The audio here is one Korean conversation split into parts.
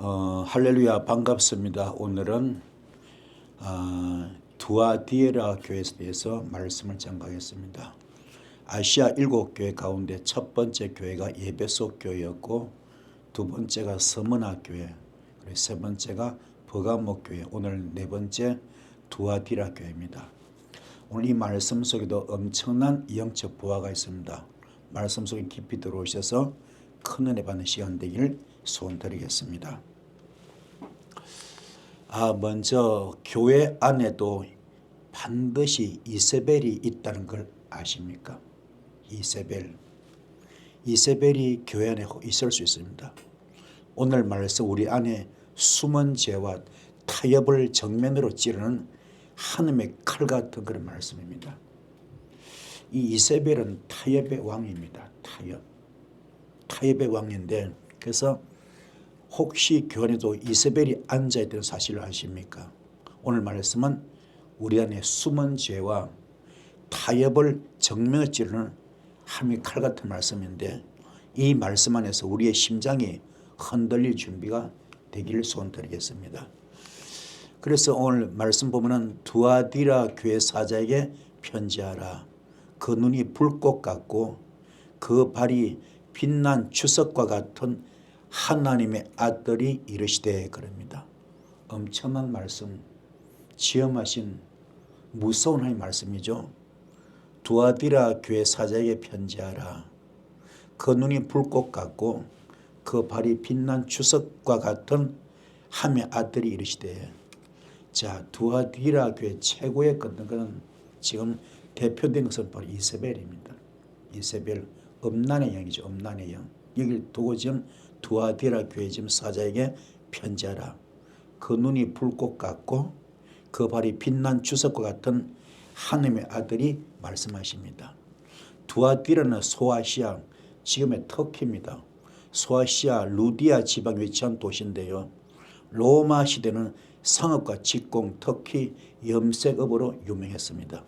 할렐루야 반갑습니다. 오늘은 두아디에라 교회에 대해서 말씀을 전가하겠습니다. 아시아 7교회 가운데 첫 번째 교회가 에베소 교회였고 두 번째가 서머나 교회, 그리고 세 번째가 버가모 교회, 오늘 네 번째 두아디라 교회입니다. 오늘 이 말씀 속에도 엄청난 영적 부하가 있습니다. 말씀 속에 깊이 들어오셔서 큰 은혜 받는 시간 되기를 소원드리겠습니다. 먼저 교회 안에도 반드시 이세벨이 있다는 걸 아십니까? 이세벨이 교회 안에 있을 수 있습니다. 오늘 말씀 우리 안에 숨은 죄와 타협을 정면으로 찌르는 하나님의 칼 같은 그런 말씀입니다. 이 이세벨은 타협의 왕입니다. 타협의 왕인데, 그래서 혹시 교회 안에도 이세벨이 앉아있다는 사실을 아십니까? 오늘 말씀은 우리 안에 숨은 죄와 타협을 정면에 찌르는 하나님의 칼 같은 말씀인데, 이 말씀 안에서 우리의 심장이 흔들릴 준비가 되기를 소원드리겠습니다. 그래서 오늘 말씀 보면은 두아디라 교회 사자에게 편지하라. 그 눈이 불꽃 같고 그 발이 빛난 주석과 같은 하나님의 아들이 이르시되, 그럽니다. 엄청난 말씀, 지엄하신 무서운 하나님의 말씀이죠. 두아디라 교회 사자에게 편지하라. 그 눈이 불꽃 같고 그 발이 빛난 주석과 같은 하나님의 아들이 이르시되. 자, 두아디라 교회 최고의 것은 지금 대표된 것은 바로 이세벨입니다. 이세벨, 음란의 영이죠. 음란의 영. 여기 두고 지금 두아디라 교회 지금 사자에게 편지하라. 그 눈이 불꽃 같고 그 발이 빛난 주석과 같은 하나님의 아들이 말씀하십니다. 두아디라는 소아시아, 지금의 터키입니다. 소아시아 루디아 지방에 위치한 도시인데요. 로마 시대는 상업과 직공, 터키 염색업으로 유명했습니다.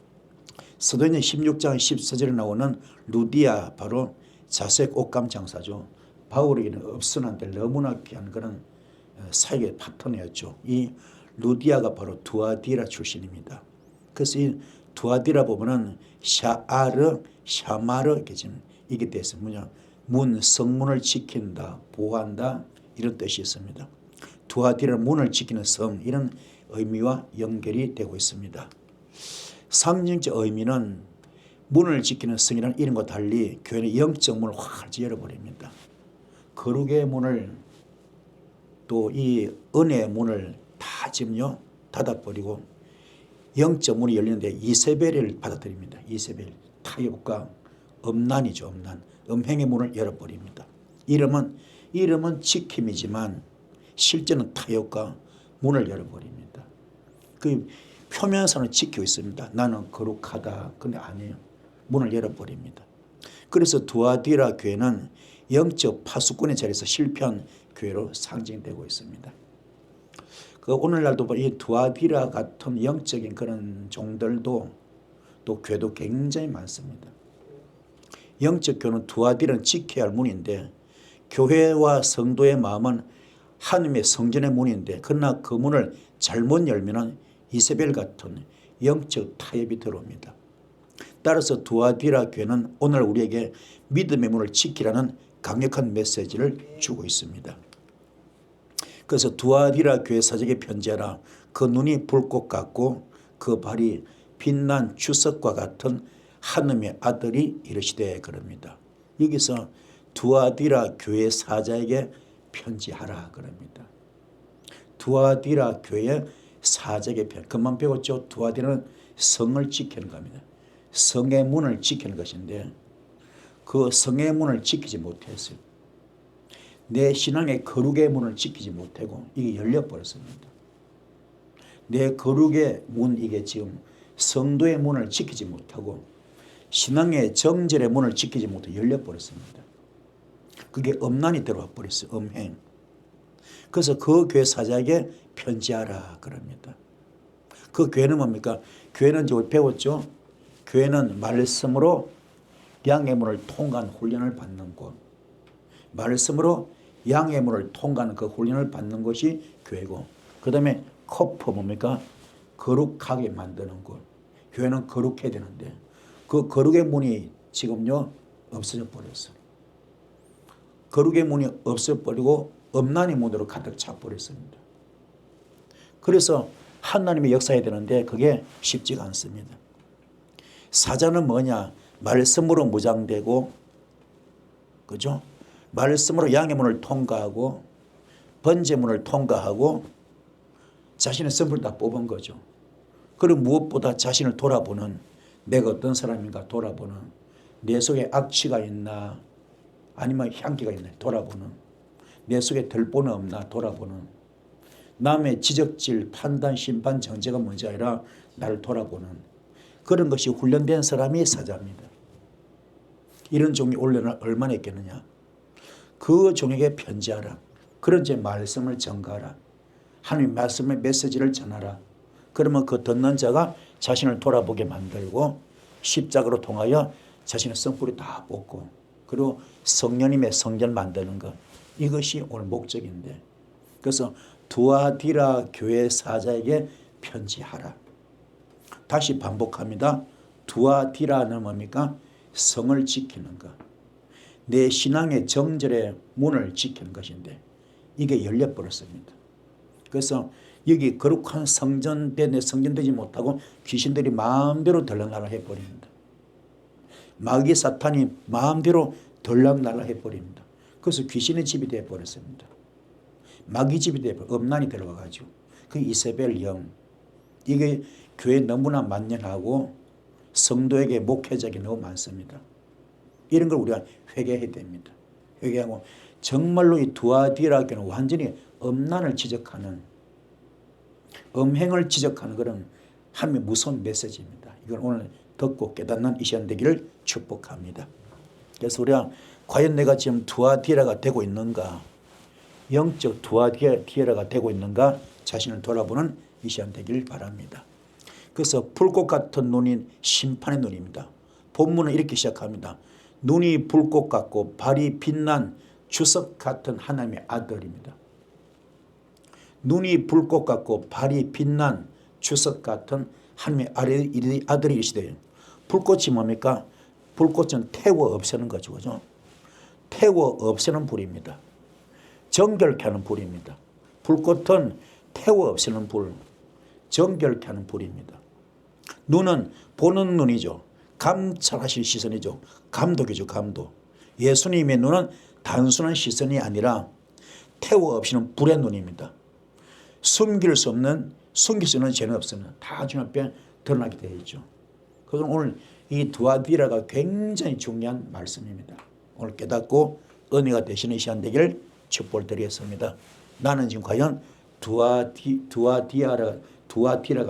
사도행전 16장 14절에 나오는 루디아, 바로 자색 옷감 장사죠. 바울에게는 없어난데 너무나 귀한 그런 사역의 파트너였죠. 이 루디아가 바로 두아디라 출신입니다. 그래서 이 두아디라 보면은 샤아르, 샤마르 이렇게 지금 이게 돼서 문, 성문을 지킨다, 보호한다, 이런 뜻이 있습니다. 두아디라는 문을 지키는 성, 이런 의미와 연결이 되고 있습니다. 상징적 의미는 문을 지키는 성이라는 이름과 달리 교회는 영적 문을 활짝 열어버립니다. 거룩의 문을, 또 이 은혜의 문을 다 지금요 닫아버리고 영적 문이 열리는데 이세벨을 받아들입니다. 이세벨, 타협과 음란이죠. 음행의 문을 열어버립니다. 이름은 지킴이지만 실제는 타협과 문을 열어버립니다. 그 표면에서는 지키고 있습니다. 나는 거룩하다. 근데 아니에요. 문을 열어버립니다. 그래서 두아디라 교회는 영적 파수꾼의 자리에서 실패한 교회로 상징되고 있습니다. 오늘날도 이 두아디라 같은 영적인 그런 종들도 또 교회도 굉장히 많습니다. 영적 교회는 두아디라는 지켜야 할 문인데, 교회와 성도의 마음은 하나님의 성전의 문인데, 그러나 그 문을 잘못 열면 이세벨 같은 영적 타협이 들어옵니다. 따라서 두아디라 교회는 오늘 우리에게 믿음의 문을 지키라는 강력한 메시지를 주고 있습니다. 그래서 두아디라 교회 사자에게 편지하라. 그 눈이 불꽃 같고 그 발이 빛난 주석과 같은 하나님의 아들이 이르시되, 그럽니다. 여기서 두아디라 교회 사자에게 편지하라 그럽니다. 두아디라 교회 사자에게 그만 배웠죠. 두아디라는 성을 지키는 겁니다. 성의 문을 지키는 것인데 그 성의 문을 지키지 못했어요. 내 신앙의 거룩의 문을 지키지 못하고 이게 열려버렸습니다. 내 거룩의 문, 이게 지금 성도의 문을 지키지 못하고 신앙의 정절의 문을 지키지 못하고 열려버렸습니다. 그게 음란이 들어와 버렸어요. 음행. 그래서 그 교회 사자에게 편지하라 그럽니다. 그 교회는 뭡니까? 교회는 이제 배웠죠. 교회는 말씀으로 양의 문을 통과한 훈련을 받는 곳, 말씀으로 양의 문을 통과하는 그 훈련을 받는 것이 교회고, 그 다음에 커퍼 뭡니까? 거룩하게 만드는 것. 교회는 거룩해야 되는데 그 거룩의 문이 지금요 없어져 버렸어요. 거룩의 문이 없어버리고 엄난의 문으로 가득 차 버렸습니다. 그래서 하나님의 역사해야 되는데 그게 쉽지가 않습니다. 사자는 뭐냐? 말씀으로 무장되고, 그죠? 말씀으로 양의 문을 통과하고 번제문을 통과하고 자신의 선물을 다 뽑은 거죠. 그리고 무엇보다 자신을 돌아보는, 내가 어떤 사람인가 돌아보는, 내 속에 악취가 있나 아니면 향기가 있나 돌아보는, 내 속에 들보는 없나 돌아보는, 남의 지적질, 판단, 심판, 정죄가 문제 아니라 나를 돌아보는 그런 것이 훈련된 사람이 사자입니다. 이런 종이 올려는 얼마나 있겠느냐. 그 종에게 편지하라. 그런 제 말씀을 전가하라. 하나님의 말씀의 메시지를 전하라. 그러면 그 듣는 자가 자신을 돌아보게 만들고 십자가로 통하여 자신의 성불이 다 뽑고, 그리고 성령님의 성전 만드는 것, 이것이 오늘 목적인데, 그래서 두아디라 교회 사자에게 편지하라. 다시 반복합니다. 두아디라는 뭡니까? 성을 지키는 것, 내 신앙의 정절의 문을 지키는 것인데 이게 열려버렸습니다. 그래서 여기 거룩한 성전된 데 성전되지 못하고 귀신들이 마음대로 들락날락 해버립니다. 마귀 사탄이 마음대로 들락날락 해버립니다. 그래서 귀신의 집이 되어버렸습니다. 마귀 집이 되어버려, 음란이 들어가가지고 그 이세벨 영, 이게 교회에 너무나 만연하고 성도에게 목회자에게 너무 많습니다. 이런 걸 우리가 회개해야 됩니다. 회개하고 정말로 이 두아디라 교는 완전히 음란을 지적하는, 음행을 지적하는 그런 하나님의 무서운 메시지입니다. 이걸 오늘 듣고 깨닫는 이 시간 되기를 축복합니다. 그래서 우리가 과연 내가 지금 두아디라가 되고 있는가, 영적 두아디라가 되고 있는가 자신을 돌아보는 이 시간 되길 바랍니다. 그래서 불꽃 같은 눈이 심판의 눈입니다. 본문은 이렇게 시작합니다. 눈이 불꽃 같고 발이 빛난 주석 같은 하나님의 아들입니다. 눈이 불꽃 같고 발이 빛난 주석 같은 하나님의 아들이시대요. 불꽃이 뭡니까? 불꽃은 태워 없애는 거죠. 그죠? 태워 없애는 불입니다. 정결케 하는 불입니다. 불꽃은 태워 없애는 불, 정결케 하는 불입니다. 눈은 보는 눈이죠. 감찰하실 시선이죠. 감독이죠. 감독. 예수님의 눈은 단순한 시선이 아니라 태워 없이는 불의 눈입니다. 숨길 수 없는 죄는 없습니다. 다 주님 앞에 드러나게 되어 있죠. 그래서 오늘 이 두아디라가 굉장히 중요한 말씀입니다. 오늘 깨닫고 은혜가 되시는 시간 되기를 축복을 드리겠습니다. 나는 지금 과연 두아디라가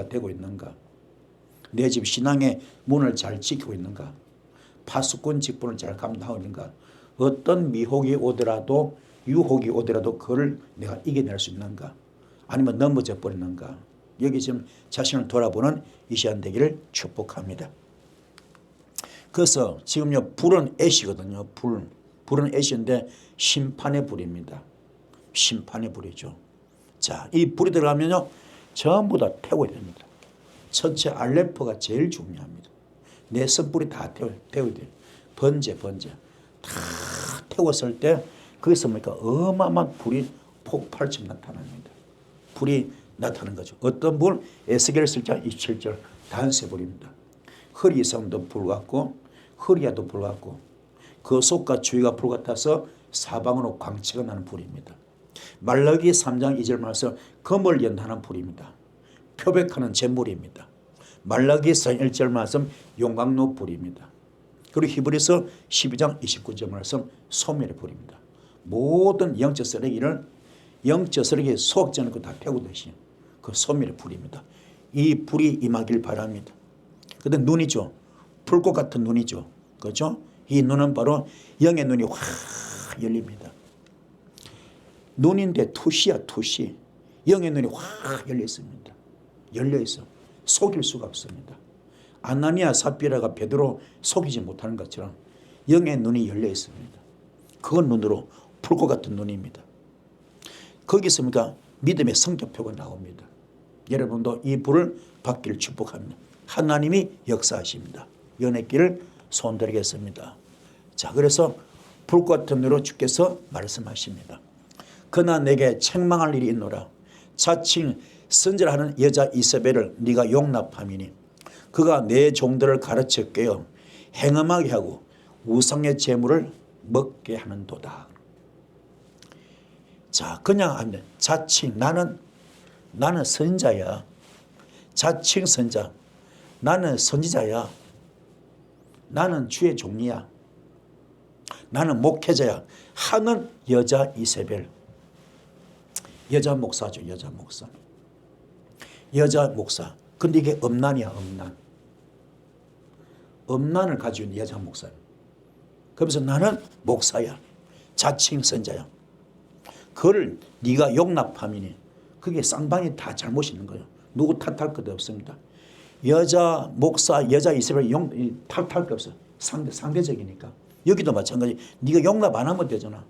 되고 있는가? 내 집 신앙의 문을 잘 지키고 있는가? 파수꾼 직분을 잘 감당하고 있는가? 어떤 미혹이 오더라도, 유혹이 오더라도 그걸 내가 이겨낼 수 있는가? 아니면 넘어져 버리는가? 여기 지금 자신을 돌아보는 이 시간 되기를 축복합니다. 그래서 지금요, 불은 애시거든요. 불은 애시인데 심판의 불입니다. 심판의 불이죠. 자, 이 불이 들어가면요, 전부 다 태워야 됩니다. 첫째 알레포가 제일 중요합니다. 내 선불이 다 태워야 돼요. 번제 다 태웠을 때 거기서 뭡니까? 어마어마한 불이 폭발처럼 나타납니다. 불이 나타나는 거죠. 어떤 불? 에스겔 7장 27절 단세불입니다. 허리섬도 불 같고 허리야도 불 같고 그 속과 주위가 불 같아서 사방으로 광채가 나는 불입니다. 말라기 3장 2절 말씀 검을 연하는 불입니다. 표백하는 재물입니다. 말라기 4장 1절 말씀 용광로 불입니다. 그리고 히브리서 12장 29절 말씀 소멸의 불입니다. 모든 영적 쓰레기를 영적 쓰레기 소각되는 거 다 태우듯이 그 소멸의 불입니다. 이 불이 임하길 바랍니다. 근데 눈이죠. 불꽃 같은 눈이죠. 그렇죠? 이 눈은 바로 영의 눈이 확 열립니다. 눈인데 투시야 투시. 영의 눈이 확 열려 있습니다. 열려 있어. 속일 수가 없습니다. 아나니아 삽비라가 베드로 속이지 못하는 것처럼 영의 눈이 열려 있습니다. 그 눈으로 불꽃 같은 눈입니다. 거기서 믿음의 성격표가 나옵니다. 여러분도 이 불을 받기를 축복합니다. 하나님이 역사하십니다. 연애길을 손들겠습니다. 자, 그래서 불꽃 같은 눈으로 주께서 말씀하십니다. 그러나 내게 책망할 일이 있노라. 자칭 선지자하는 여자 이세벨을 네가 용납함이니 그가 내 종들을 가르쳐 깨어 행음하게 하고 우상의 제물을 먹게 하는도다. 자, 그냥 하면 자칭 나는 선지자야. 자칭 선지자. 나는 선지자야. 나는 주의 종이야. 나는 목회자야 하는 여자 이세벨. 여자 목사죠. 여자 목사. 여자 목사. 근데 이게 음란이야. 음란. 음란을 가지고 있는 여자 목사예요. 그래서 나는 목사야. 자칭 선자야. 그걸 네가 용납함이니 그게 쌍방이 다 잘못 있는 거예요. 누구 탓할 것도 없습니다. 여자 목사, 여자 이세벨 탓할 거 없어. 상대적이니까. 여기도 마찬가지. 네가 용납 안 하면 되잖아.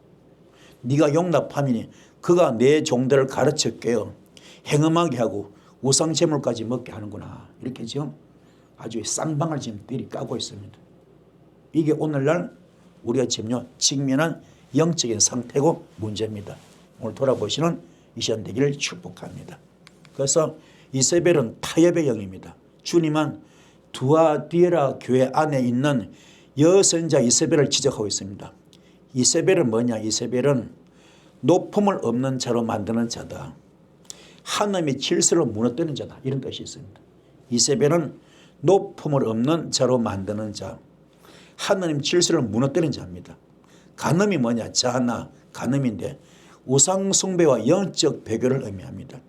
네가 용납함이니 그가 내 종들을 가르쳐 깨어 행음하게 하고 우상 제물까지 먹게 하는구나. 이렇게 지금 아주 쌍방을 지금 들이 까고 있습니다. 이게 오늘날 우리가 지금 직면한 영적인 상태고 문제입니다. 오늘 돌아보시는 이 시간 되기를 축복합니다. 그래서 이세벨은 타협의 영입니다. 주님은 두아디라 교회 안에 있는 여선자 이세벨을 지적하고 있습니다. 이세벨은 뭐냐? 이세벨은 높음을 없는 자로 만드는 자다. 하나님의 질서를 무너뜨리는 자다. 이런 뜻이 있습니다. 이세벨은 높음을 없는 자로 만드는 자. 하나님 질서를 무너뜨리는 자입니다. 간음이 뭐냐? 자나 간음인데 우상 숭배와 영적 배교를 의미합니다.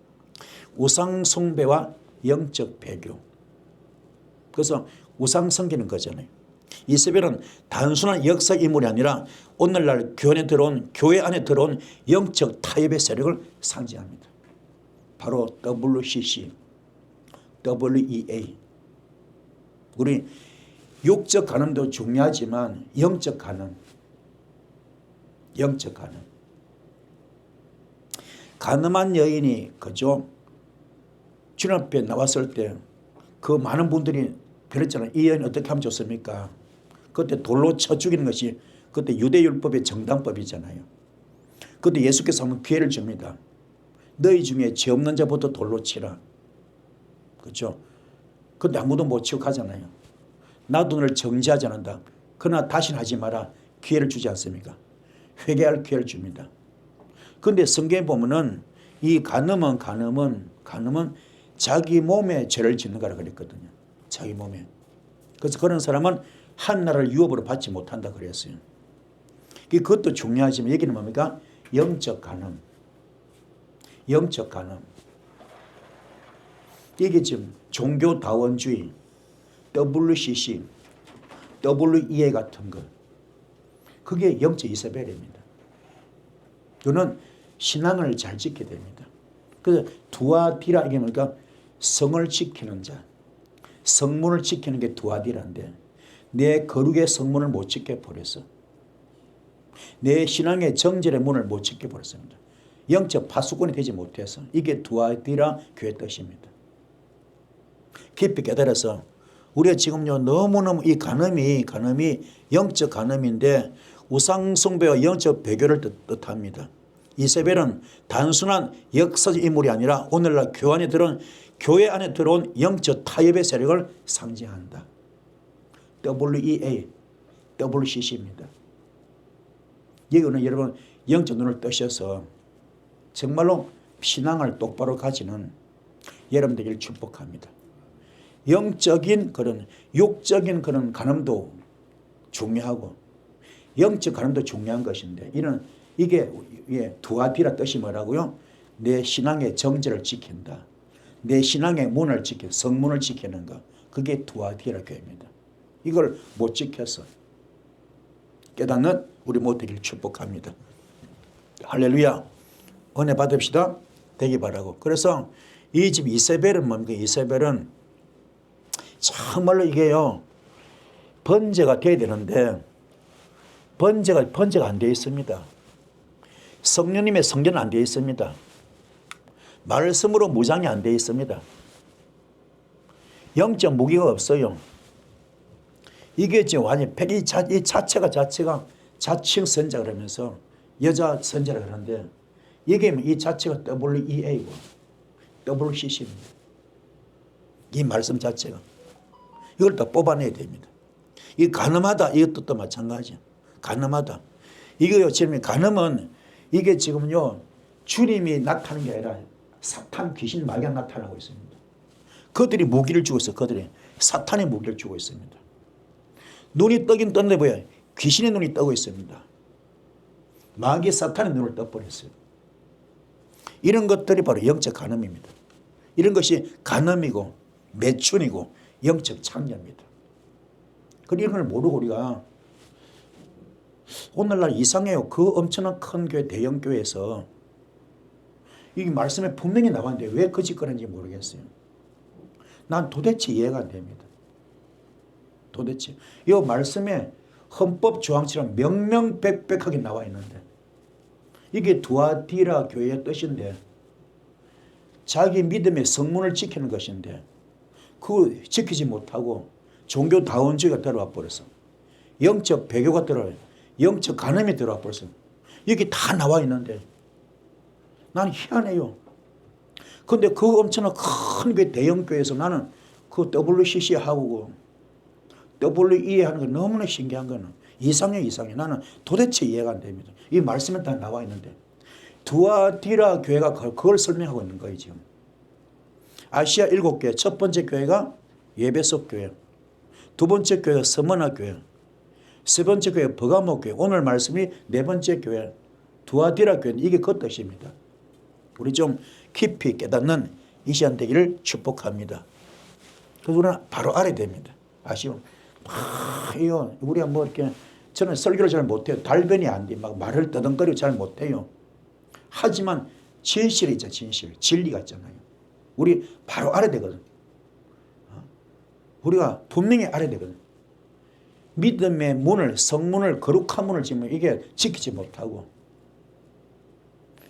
우상 숭배와 영적 배교. 그래서 우상 섬기는 거잖아요. 이세벨은 단순한 역사 인물이 아니라 오늘날 교회 안에 들어온 영적 타협의 세력을 상징합니다. 바로 WCC, WEA. 우리 육적 간음도 중요하지만 영적 간음. 간음한 여인이 그죠? 주님 앞에 나왔을 때 그 많은 분들이 그랬잖아요. 이 여인 어떻게 하면 좋습니까? 그때 돌로 쳐 죽이는 것이 그때 유대율법의 정당법이잖아요. 그때 예수께서 한번 기회를 줍니다. 너희 중에 죄 없는 자부터 돌로 치라. 그렇죠? 근데 아무도 못 치고 가잖아요. 나도 너를 정죄하지 않는다. 그러나 다시는 하지 마라. 기회를 주지 않습니까? 회개할 기회를 줍니다. 그런데 성경에 보면은 이 간음은 자기 몸에 죄를 짓는 거라 그랬거든요. 자기 몸에. 그래서 그런 사람은 한나라를 유업으로 받지 못한다 그랬어요. 그것도 중요하지만 여기는 뭡니까? 영적 간음. 영적 간음. 이게 지금 종교다원주의, WCC, WEA 같은 것. 그게 영적 이세벨입니다. 그는 신앙을 잘 지켜야 됩니다. 그래서 두아디라 이게 뭡니까? 성을 지키는 자. 성문을 지키는 게 두아디라인데 내 거룩의 성문을 못 지켜버렸어. 내 신앙의 정절의 문을 못 지켜버렸습니다. 영적 파수꾼이 되지 못해서 이게 두아디라 교회 뜻입니다. 깊이 깨달아서 우리가 지금요 너무너무 이 간음이 영적 간음인데 우상숭배와 영적 배교를 뜻합니다. 이세벨은 단순한 역사적 인물이 아니라 오늘날 교회 안에 들어온 영적 타협의 세력을 상징한다. WEA, WCC입니다. 여기는 여러분 영적 눈을 뜨셔서 정말로 신앙을 똑바로 가지는 여러분 되기를 축복합니다. 영적인 그런 육적인 그런 간음도 중요하고 영적 간음도 중요한 것인데 이게 두아디라 뜻이 뭐라고요? 내 신앙의 정제를 지킨다. 내 신앙의 문을 지켜 성문을 지키는 것. 그게 두아디라 교회입니다. 이걸 못 지켜서 깨닫는 우리 모두 되기를 축복합니다. 할렐루야. 은혜 받읍시다. 되기 바라고. 그래서 이 집 이세벨은 뭡니까? 이세벨은 정말로 이게요 번제가 돼야 되는데 번제가 안 되어 있습니다. 성령님의 성전은 안 되어 있습니다. 말씀으로 무장이 안 되어 있습니다. 영적 무기가 없어요. 이게 지금 완전 이 자체가 자칭 선자 그러면서 여자 선자라 그러는데 이게 이 자체가 WEA고 WCC입니다. 이 말씀 자체가 이걸 다 뽑아내야 됩니다. 이 간음하다 이것도 또 마찬가지야. 간음하다. 이거요 지금 간음은 이게 지금요 주님이 나타나는 게 아니라 사탄 귀신 마귀가 나타나고 있습니다. 그들이 무기를 주고 있어요. 그들이 사탄의 무기를 주고 있습니다. 눈이 뜨긴 떴는데 뭐야? 귀신의 눈이 뜨고 있습니다. 마귀 사탄의 눈을 떠버렸어요. 이런 것들이 바로 영적 간음입니다. 이런 것이 간음이고 매춘이고 영적 창녀입니다. 그리고 이런 걸 모르고 우리가 오늘날 이상해요. 그 엄청난 큰 교회 대형 교회에서 이 말씀에 분명히 나왔는데 왜 그 짓거리인지 모르겠어요. 난 도대체 이해가 안 됩니다. 도대체 이 말씀에 헌법 조항처럼 명명백백하게 나와 있는데 이게 두아디라 교회의 뜻인데 자기 믿음의 성문을 지키는 것인데 그거 지키지 못하고 종교다원주의가 들어와 버렸어. 영적 배교가 들어와요. 영적 간음이 들어와 버렸어. 여기 다 나와 있는데 나는 희한해요. 그런데 그 엄청난 큰 대형 교회에서 나는 그 WCC하고 WE 하는 거 너무나 신기한 거는 이상해. 나는 도대체 이해가 안 됩니다. 이 말씀에 다 나와 있는데 두아디라 교회가 그걸 설명하고 있는 거예요. 지금 아시아 7교회 첫 번째 교회가 예배석 교회, 두 번째 교회가 스무나 교회, 세 번째 교회 버가모 교회, 오늘 말씀이 네 번째 교회 두아디라 교회. 이게 그 뜻입니다. 우리 좀 깊이 깨닫는 이 시간 되기를 축복합니다. 그래서 우리는 바로 알아야 됩니다. 아시오? 이거 우리가 뭐 이렇게 저는 설교를 잘 못해요. 달변이 안 돼. 막 말을 떠듬거리고 잘 못해요. 하지만 진실이 있죠. 진리가 있잖아요. 우리 바로 알아야 되거든. 우리가 분명히 알아야 되거든. 믿음의 문을, 성문을, 거룩한 문을 지면 이게 지키지 못하고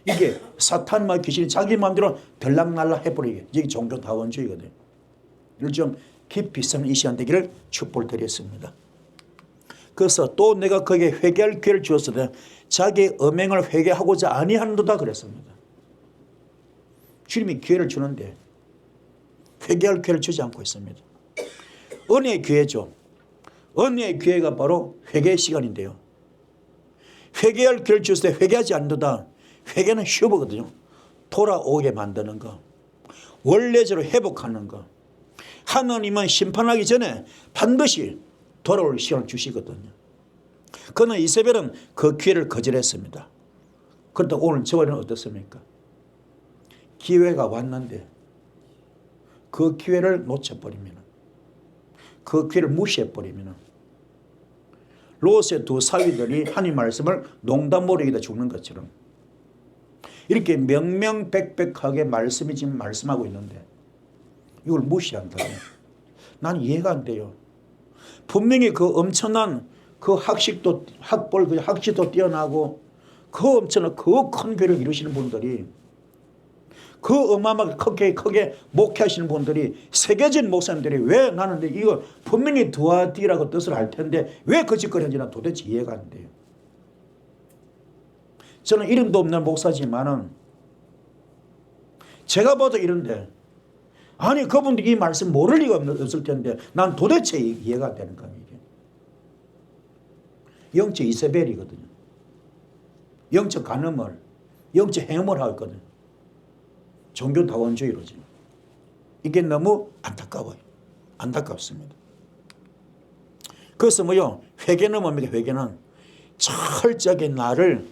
이게 사탄과 귀신이 자기 마음대로 들락날락 해버리게. 이게 종교다원주의거든. 이걸 좀 깊이 있으면 이 시간 되기를 축복을 드렸습니다. 그래서 또 내가 거기에 회개할 기회를 주었을 때 자기의 음행을 회개하고자 아니하는도다 그랬습니다. 주님이 기회를 주는데 회개할 기회를 주지 않고 있습니다. 은혜의 기회죠. 은혜의 기회가 바로 회개의 시간인데요. 회개할 기회를 주었을 때 회개하지 않는도다. 회개는 휴버거든요. 돌아오게 만드는 거. 원래대로 회복하는 거. 하나님은 심판하기 전에 반드시 돌아올 시간을 주시거든요. 그러나 이세벨은 그 기회를 거절했습니다. 그렇다고 오늘 저와는 어떻습니까? 기회가 왔는데 그 기회를 놓쳐버리면, 그 기회를 무시해버리면 롯의 두 사위들이 하나님 말씀을 농담으로 여기다 죽는 것처럼 이렇게 명명백백하게 말씀이 지금 말씀하고 있는데 이걸 무시한다면 난 이해가 안 돼요. 분명히 그 엄청난 그 학식도 뛰어나고 그 엄청난 그 큰 교회를 이루시는 분들이 그 어마어마하게 크게 목회하시는 분들이 세계적인 목사님들이 왜 나는 이거 분명히 두아디라고 뜻을 할 텐데 왜 거짓거리는지 난 도대체 이해가 안 돼요. 저는 이름도 없는 목사지만은 제가 봐도 이런데 아니 그분들이 이 말씀 모를 리가 없을 텐데 난 도대체 이해가 안 되는 겁니다. 영적 이세벨이거든요. 영적 간음을 영적 행음을 하고 있거든요. 종교다원주의로지. 이게 너무 안타까워요. 안타깝습니다. 그래서 뭐요? 회개는 뭡니까? 회개는 철저하게 나를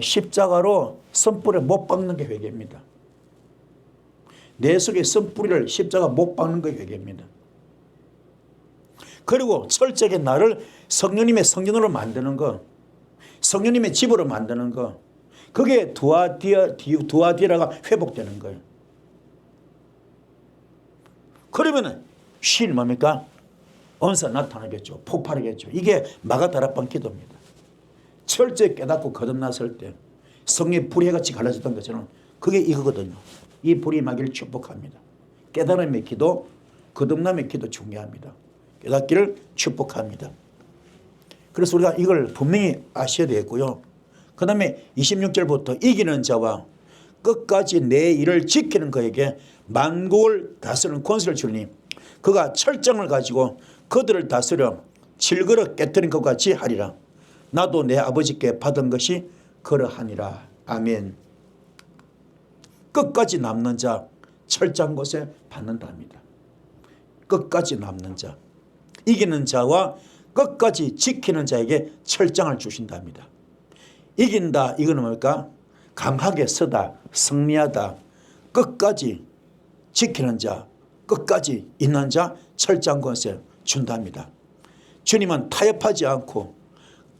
십자가로 선불에 못 박는 게 회개입니다. 내 속에 선뿌리를 십자가 못 박는 게 회개입니다. 그리고 철저하게 나를 성령님의 성전으로 만드는 거, 성령님의 집으로 만드는 거, 그게 두아디라가 회복되는 거예요. 그러면은 신 뭡니까? 은사 나타나겠죠. 폭발하겠죠. 이게 마가다락방 기도입니다. 철저히 깨닫고 거듭났을 때 성의 불의 같이 갈라졌던 것처럼 그게 이거거든요. 이 불이 임하기를 축복합니다. 깨달음의 기도, 거듭남의 기도 중요합니다. 깨닫기를 축복합니다. 그래서 우리가 이걸 분명히 아셔야 되겠고요. 그 다음에 26절부터 이기는 자와 끝까지 내 일을 지키는 그에게 만국을 다스리는 권세를 주니 그가 철장을 가지고 그들을 다스려 질그릇 깨뜨린 것 같이 하리라. 나도 내 아버지께 받은 것이 그러하니라. 아멘. 끝까지 남는 자 철장 곳에 받는답니다. 끝까지 남는 자, 이기는 자와 끝까지 지키는 자에게 철장을 주신답니다. 이긴다 이거는 뭘까? 강하게 서다, 승리하다, 끝까지 지키는 자, 끝까지 있는 자 철장 곳에 준답니다. 주님은 타협하지 않고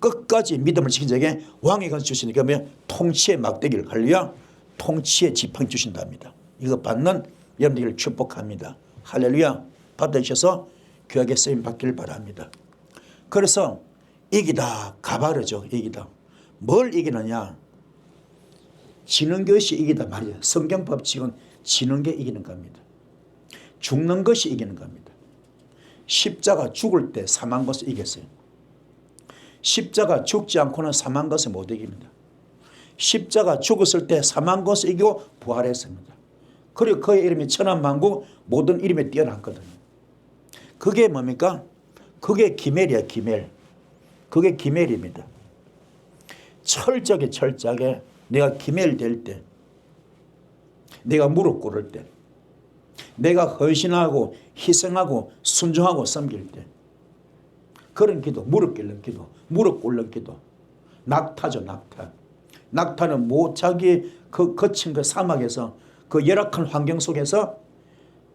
끝까지 믿음을 지킨 자에게 왕의 권세 주시니까 통치의 막대기를 할렐루야, 통치의 지팡이 주신답니다. 이거 받는 여러분들을 축복합니다. 할렐루야. 받으셔서 귀하게 쓰임 받기를 바랍니다. 그래서 이기다 가바르죠. 이기다. 뭘 이기느냐? 지는 것이 이기다 말이에요. 성경 법칙은 지는 게 이기는 겁니다. 죽는 것이 이기는 겁니다. 십자가 죽을 때 사망 것을 이겼어요. 십자가 죽지 않고는 사망 것을 못 이깁니다. 십자가 죽었을 때 사망 것을 이기고 부활했습니다. 그리고 그의 이름이 천한만국 모든 이름에 뛰어났거든요. 그게 뭡니까? 그게 기멜이야, 기멜. 그게 기멜입니다. 철저하게 내가 기멜 될 때, 내가 무릎 꿇을 때, 내가 헌신하고 희생하고 순종하고 섬길 때, 그런 기도, 무릎 꿇는 기도, 무릎 꿇는 기도. 낙타죠, 낙타. 낙타는 모차기 그 거친 그 사막에서 그 열악한 환경 속에서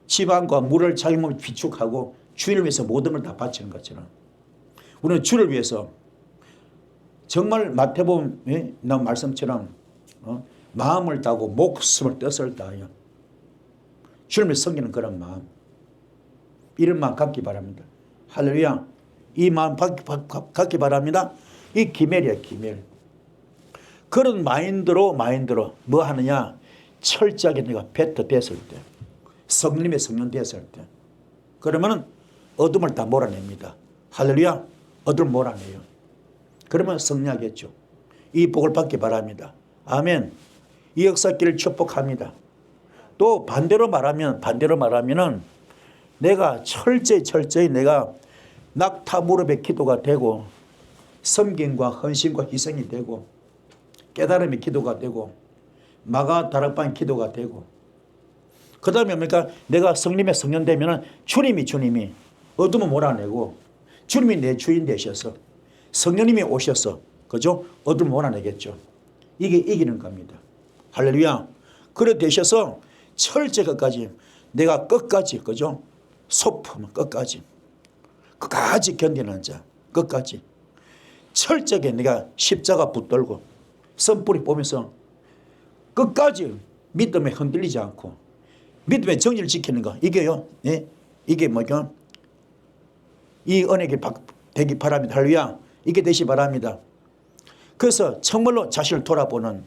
지방과 물을 자기 몸에 비축하고 주를 위해서 모든 걸 다 바치는 것처럼 우리는 주를 위해서 정말 마태복음 나온 말씀처럼 마음을 다하고 목숨을 뜻을 다하여 주를 위해 섬기는 그런 마음, 이런 마음 갖기 바랍니다. 할렐루야. 이 마음 갖기 바랍니다. 이 기멜이야, 기멜. 그런 마인드로 뭐 하느냐? 철저하게 내가 됐을 때, 성령의 성령 됐을 때, 그러면 어둠을 다 몰아냅니다. 할렐루야. 어둠을 몰아내요. 그러면 승리하겠죠. 이 복을 받기 바랍니다. 아멘. 이 역사길을 축복합니다. 또 반대로 말하면은 내가 철저히 내가 낙타 무릎의 기도가 되고 섬김과 헌신과 희생이 되고 깨달음의 기도가 되고 마가 다락방의 기도가 되고 그 다음에 뭡니까? 내가 성령의 성령 되면은 주님이 어둠을 몰아내고 주님이 내 주인 되셔서 성령님이 오셔서 그죠? 어둠을 몰아내겠죠. 이게 이기는 겁니다. 할렐루야. 그래 되셔서 철저히 끝까지 내가 끝까지 그죠? 소품 끝까지 견디는 자 끝까지 철저하게 내가 십자가 붙들고 선뿌리 보면서 끝까지 믿음에 흔들리지 않고 믿음의 정리를 지키는 거 이게요. 예? 이게 뭐죠? 이 은혜가 되기 바랍니다. 할렐루야. 이게 되시 바랍니다. 그래서 정말로 자신을 돌아보고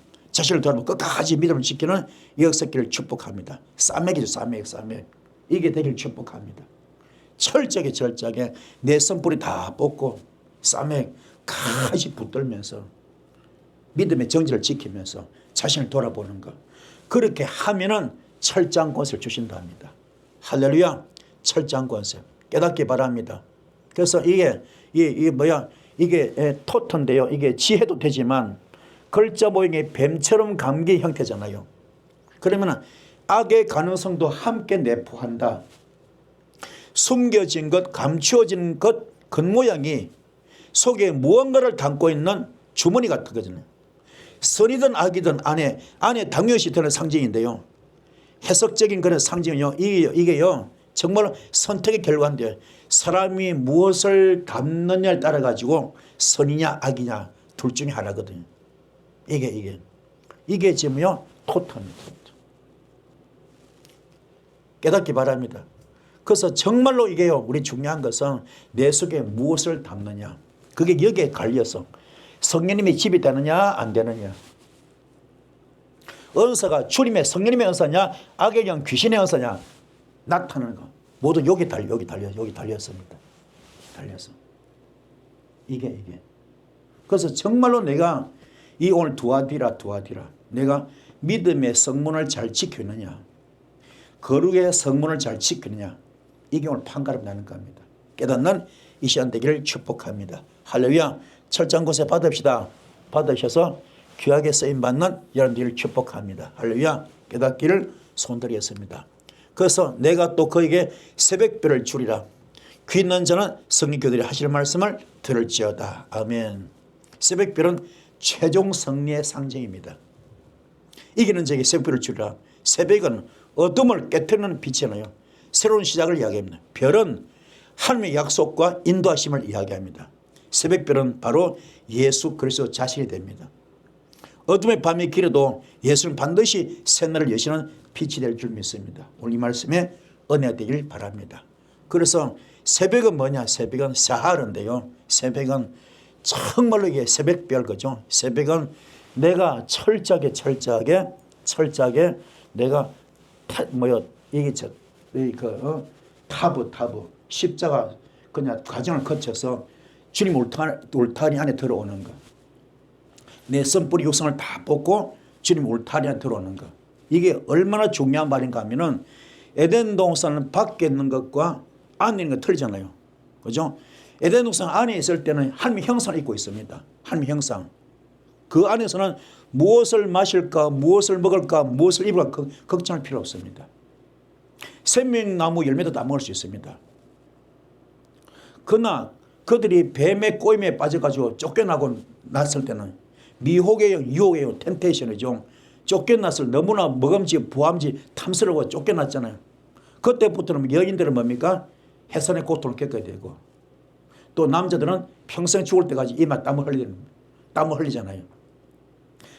끝까지 믿음을 지키는 이 역사길을 축복합니다. 싸매기죠. 싸매. 이게 되길 축복합니다. 철저하게 내 선뿌리 다 뽑고 싸매 가시 붙들면서 믿음의 정지를 지키면서 자신을 돌아보는 것. 그렇게 하면은 철장권세를 주신답니다. 할렐루야. 철장권세 깨닫기 바랍니다. 그래서 이게 토트인데요. 이게 지혜도 되지만 글자 모양의 뱀처럼 감기의 형태잖아요. 그러면 악의 가능성도 함께 내포한다. 숨겨진 것, 감추어진 것, 겉모양이 속에 무언가를 담고 있는 주머니 같거든요. 선이든 악이든 안에 당연시 되는 상징인데요. 해석적인 그런 상징은요. 이게요. 정말 선택의 결과인데 사람이 무엇을 담느냐에 따라 가지고 선이냐 악이냐 둘 중에 하나거든요. 이게 지금요. 토터입니다. 깨닫기 바랍니다. 그래서 정말로 이게요. 우리 중요한 것은 내 속에 무엇을 담느냐. 그게 여기에 갈려서 성령님의 집이 되느냐 안 되느냐. 은사가 주님의 성령님의 은사냐 악의 영 귀신의 은사냐 나타나는 거 모두 여기 달렸습니다. 달려서 이게 그래서 정말로 내가 이 오늘 두아디라 내가 믿음의 성문을 잘 지키느냐 거룩의 성문을 잘 지키느냐 이게 오늘 판가름 나는 겁니다. 깨닫는 이 시간 되기를 축복합니다. 할렐루야. 철저한 곳에 받으셔서 귀하게 쓰임받는 여러분들을 축복합니다. 할렐루야. 깨닫기를 손드리겠습니다. 그래서 내가 또 그에게 새벽별을 주리라. 귀 있는 자는 성령 교들이 하실 말씀을 들을지어다. 아멘. 새벽별은 최종 승리의 상징입니다. 이기는 자에게 새벽별을 주리라. 새벽은 어둠을 깨트리는 빛이잖아요. 새로운 시작을 이야기합니다. 별은 하나님의 약속과 인도하심을 이야기합니다. 새벽별은 바로 예수 그리스도 자신이 됩니다. 어둠의 밤이 길어도 예수는 반드시 새날을 여시는 빛이 될 줄 믿습니다. 오늘 이 말씀에 은혜가 되길 바랍니다. 그래서 새벽은 뭐냐? 새벽은 사하른데요. 새벽은 정말로 이게 새벽별 거죠. 새벽은 내가 철저하게 내가 타부 십자가 그냥 과정을 거쳐서 주님 울타리 안에 들어오는 거. 내 선뿌리 육성을 다 뽑고 주님 울타리 안에 들어오는 거. 이게 얼마나 중요한 말인가 하면은 에덴 동산은 밖에 있는 것과 안에 있는 것 틀리잖아요. 그죠? 에덴 동산 안에 있을 때는 하나님의 형상을 입고 있습니다. 하나님의 형상. 그 안에서는 무엇을 마실까, 무엇을 먹을까, 무엇을 입을까 걱정할 필요 없습니다. 생명나무 열매도 다 먹을 수 있습니다. 그러나 그들이 뱀의 꼬임에 빠져가지고 쫓겨나고 났을 때는 미혹의 유혹의 템테이션이죠. 쫓겨났을 너무나 먹음직 부함직 탐스러워 쫓겨났잖아요. 그때부터는 여인들은 뭡니까? 해산의 고통을 겪어야 되고 또 남자들은 평생 죽을 때까지 이마 땀을 흘리잖아요.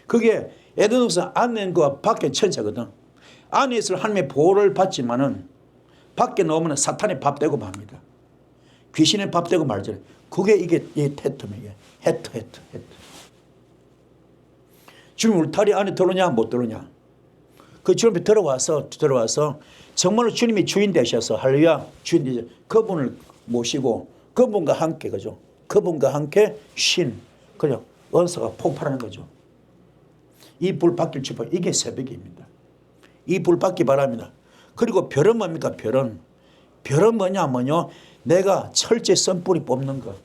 그게 에덴 동산 안에 있는 것과 밖에 천차거든. 안에 있을 하나님의 보호를 받지만은 밖에 나오면 사탄의 밥 되고 맙니다. 귀신의 밥 되고 말잖아요. 그게 이게 테트입니다. 헤트. 주님 울타리 안에 들어오냐 못 들어오냐. 그 주님이 들어와서 정말로 주님이 주인 되셔서 할렐루야 주인 되셔서 그분을 모시고 그분과 함께 그죠. 그분과 함께 그냥 은사가 폭발하는 거죠. 이 불 받길 축복. 이게 새벽입니다. 이 불 받기 바랍니다. 그리고 별은 뭡니까? 별은 뭐냐 내가 철제 선뿌리 뽑는 거.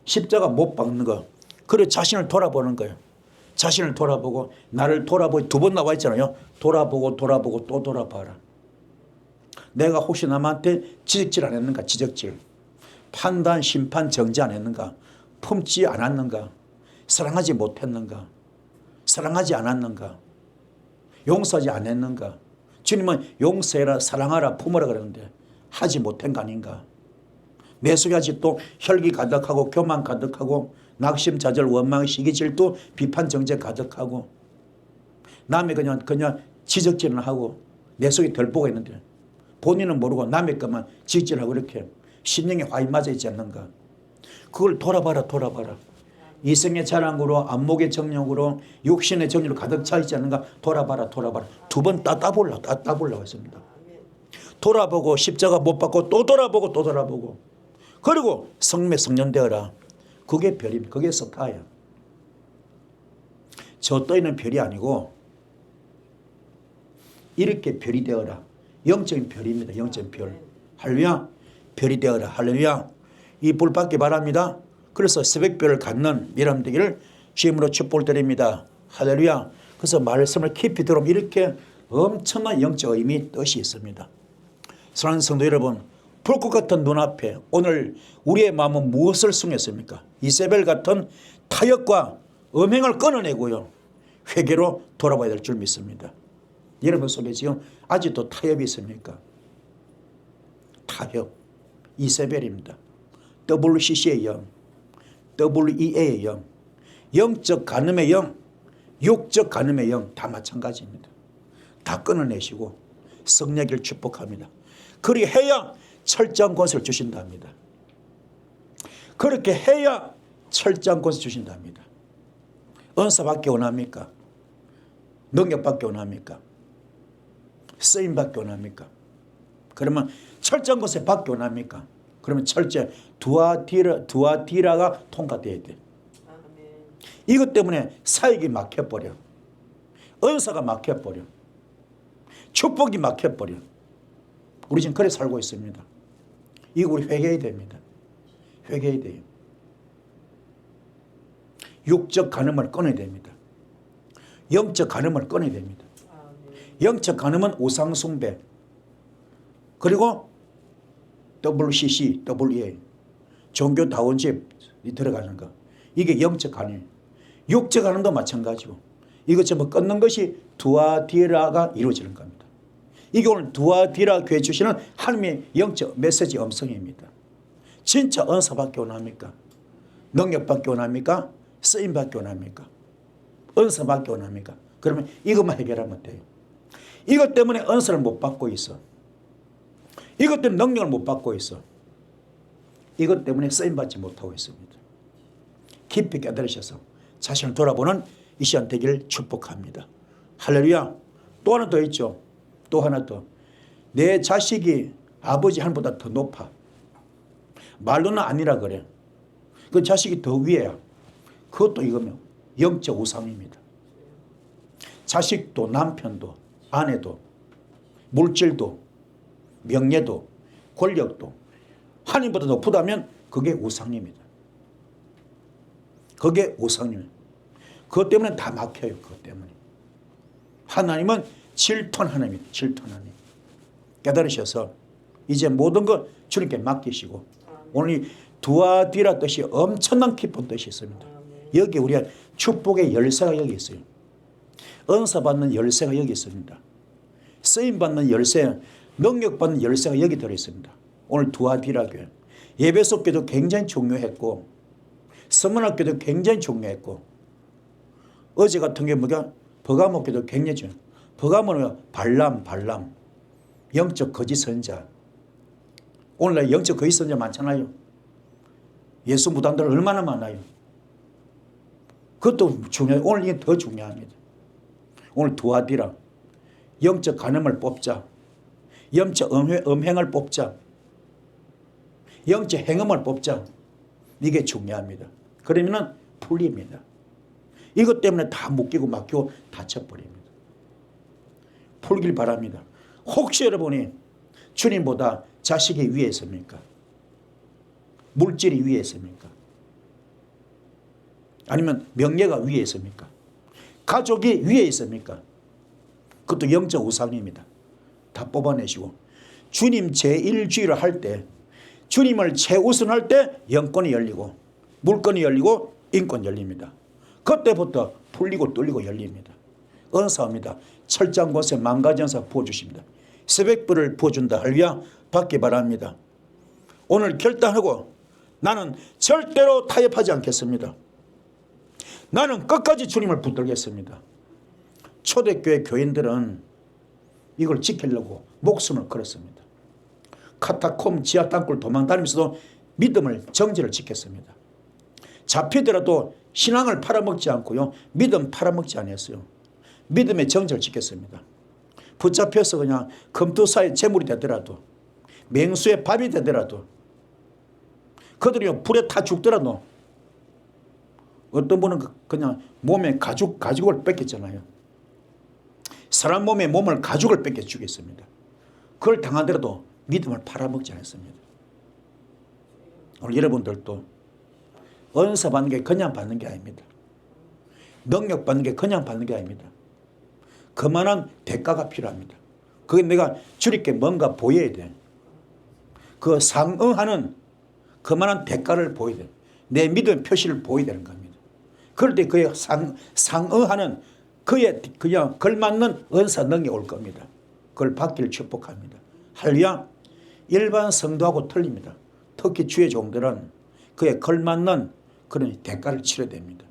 십자가 못 박는 거. 그리고 자신을 돌아보는 거예요. 자신을 돌아보고 나를 돌아보고 두 번 나와 있잖아요. 돌아보고 또 돌아봐라. 내가 혹시 남한테 지적질 안 했는가? 지적질. 판단, 심판, 정지 안 했는가? 품지 않았는가? 사랑하지 못했는가? 사랑하지 않았는가? 용서하지 않았는가? 주님은 용서해라, 사랑하라, 품어라 그러는데 하지 못한 거 아닌가? 내 속에 아직도 혈기 가득하고 교만 가득하고 낙심, 좌절, 원망, 시기, 질투, 비판, 정죄 가득하고 남의 그냥 지적질을 하고 내 속에 덜보가 있는데 본인은 모르고 남의 것만 지적질하고 이렇게 심령에 화이 맞아 있지 않는가? 그걸 돌아봐라. 이생의 자랑으로 안목의 정욕으로 육신의 정욕으로 가득 차 있지 않는가? 돌아봐라. 두 번 따보려고 했습니다. 돌아보고 십자가 못 받고 또 돌아보고 그리고 성령 되어라. 그게 별입니다. 그게 스타야. 저 떠있는 별이 아니고 이렇게 별이 되어라. 영적인 별입니다. 영적인 별. 할렐루야. 별이 되어라. 할렐루야. 이 불 받기 바랍니다. 그래서 새벽별을 갖는 여러분 되기를 주임으로 축복을 드립니다. 할렐루야. 그래서 말씀을 깊이 들어보면 이렇게 엄청난 영적 의미 뜻이 있습니다. 사랑하는 성도 여러분, 불꽃 같은 눈앞에 오늘 우리의 마음은 무엇을 숭했습니까? 이세벨 같은 타협과 음행을 끊어내고요. 회개로 돌아봐야 될 줄 믿습니다. 여러분 속에 지금 아직도 타협이 있습니까? 타협. 이세벨입니다. WCC의 영, WEA의 영, 영적 간음의 영, 육적 간음의 영 다 마찬가지입니다. 다 끊어내시고 성령을 축복합니다. 그렇게 해야 철저한 권세를 주신답니다. 그렇게 해야 철저한 곳에 주신답니다. 은사 받기 원합니까? 능력 받기 원합니까? 쓰임 받기 원합니까? 그러면 철저한 곳에 받기 원합니까? 그러면 철저히 두아디라가 통과돼야 돼. 이것 때문에 사역이 막혀버려. 은사가 막혀버려. 축복이 막혀버려. 우리 지금 그래 살고 있습니다. 이거 우리 회개해야 됩니다. 회개해야 돼요. 육적 간음을 끊어야 됩니다. 영적 간음을 끊어야 됩니다. 영적 간음은 우상숭배, 그리고 WCC, WA, 종교다원주의에 들어가는 거. 이게 영적 간음. 육적 간음도 마찬가지고 이것 전부 끊는 것이 두아디라가 이루어지는 겁니다. 이게 오늘 두아디라 교회 주시는 하나님의 영적 메시지 음성입니다. 진짜 은사 받기 원합니까? 능력 받기 원합니까? 쓰임 받기 원합니까? 은사 받기 원합니까? 그러면 이것만 해결하면 돼요. 이것 때문에 은사를 못 받고 있어. 이것 때문에 능력을 못 받고 있어. 이것 때문에 쓰임 받지 못하고 있습니다. 깊이 깨달으셔서 자신을 돌아보는 이 시간 되기를 축복합니다. 할렐루야. 또 하나 더 있죠. 또 하나 더. 내 자식이 아버지 하나보다 더 높아. 말로는 아니라 그래. 그 자식이 더 위에야. 그것도 이거면 영적 우상입니다. 자식도 남편도 아내도 물질도 명예도 권력도 하나님보다 높다면 그게 우상입니다. 그게 우상입니다. 그것 때문에 다 막혀요. 그것 때문에. 하나님은 질투한 하나님입니다. 질투한 하나님. 깨달으셔서 이제 모든 것 주님께 맡기시고 오늘 이 두아디라 뜻이 엄청난 깊은 뜻이 있습니다. 여기 우리가 축복의 열쇠가 여기 있어요. 은사 받는 열쇠가 여기 있습니다. 쓰임 받는 열쇠, 능력 받는 열쇠가 여기 들어있습니다. 오늘 두아디라 교회. 예배소 교도 굉장히 중요했고 서문학교도 굉장히 중요했고 어제 같은 게 뭐가 버가모교도 굉장히 중요해요. 버가모는 발람 영적 거짓 선자. 오늘날 영적 거짓 선자 많잖아요. 예수 무당들 얼마나 많아요. 그것도 중요해요. 오늘 이게 더 중요합니다. 오늘 두아디라 영적 간음을 뽑자. 영적 음행을 뽑자. 영적 행음을 뽑자. 이게 중요합니다. 그러면 풀립니다. 이것 때문에 다 묶이고 막히고 다쳐버립니다. 풀길 바랍니다. 혹시 여러분이 주님보다 자식이 위에 있습니까? 물질이 위에 있습니까? 아니면 명예가 위에 있습니까? 가족이 위에 있습니까? 그것도 영적 우상입니다. 다 뽑아내시고 주님 제1주의를 할 때 주님을 최우선할 때 영권이 열리고 물권이 열리고 인권 열립니다. 그때부터 풀리고 뚫리고 열립니다. 은사합니다. 철저한 곳에 만가지 은사 부어주십니다. 새벽불을 부어준다. 할렐루야. 받기 바랍니다. 오늘 결단하고 나는 절대로 타협하지 않겠습니다. 나는 끝까지 주님을 붙들겠습니다. 초대교회 교인들은 이걸 지키려고 목숨을 걸었습니다. 카타콤 지하 땅굴 도망다니면서도 믿음을 정지를 지켰습니다. 잡히더라도 신앙을 팔아먹지 않고요. 믿음 팔아먹지 않았어요. 믿음의 정지를 지켰습니다. 붙잡혀서 그냥 금투사의 재물이 되더라도 맹수의 밥이 되더라도 그들이 불에 타 죽더라도 어떤 분은 그냥 몸에 가죽을 뺏겼잖아요. 사람 몸에 몸을 가죽을 뺏겨 죽였습니다. 그걸 당하더라도 믿음을 팔아먹지 않았습니다. 오늘 여러분들도 은사 받는 게 그냥 받는 게 아닙니다. 능력 받는 게 그냥 받는 게 아닙니다. 그만한 대가가 필요합니다. 그게 내가 주님께 뭔가 보여야 돼. 그 상응하는 그만한 대가를 보여야 돼. 내 믿음의 표시를 보여야 되는 겁니다. 그럴 때 그에 상응하는 그에 그냥 걸맞는 은사 능력이 올 겁니다. 그걸 받기를 축복합니다. 할렐루야. 일반 성도하고 틀립니다. 특히 주의 종들은 그에 걸맞는 그런 대가를 치러야 됩니다.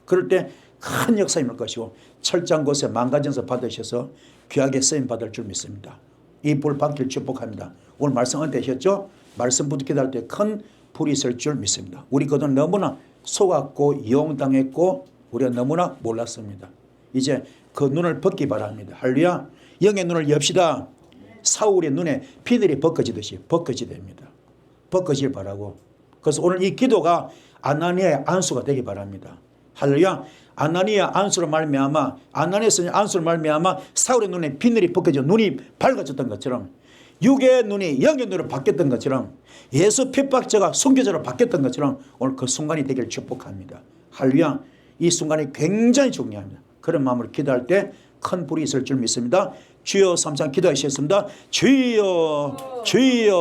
그럴 때 큰 역사 임할 것이고 철저한 곳에 만가전서 받으셔서 귀하게 쓰임 받을 줄 믿습니다. 이 불 받기를 축복합니다. 오늘 말씀 어떠셨죠? 말씀 붙게 될 때 큰 불이 있을 줄 믿습니다. 우리 그동안 너무나 속았고 이용당했고 우리가 너무나 몰랐습니다. 이제 그 눈을 벗기 바랍니다. 할렐루야. 영의 눈을 엽시다. 사울의 눈에 피들이 벗겨지듯이 벗겨지 됩니다. 벗겨질 바라고. 그래서 오늘 이 기도가 아나니아의 안수가 되기 바랍니다. 할렐루야. 아나니아 안수로 말미암아 아나니아서 안수로 말미암아 사울의 눈에 비늘이 벗겨져 눈이 밝아졌던 것처럼 육의 눈이 영의 눈으로 바뀌었던 것처럼 예수 핍박자가 순교자로 바뀌었던 것처럼 오늘 그 순간이 되기를 축복합니다. 할렐루야. 이 순간이 굉장히 중요합니다. 그런 마음으로 기도할 때 큰 불이 있을 줄 믿습니다. 주여 3장 기도하시겠습니다. 주여 주여.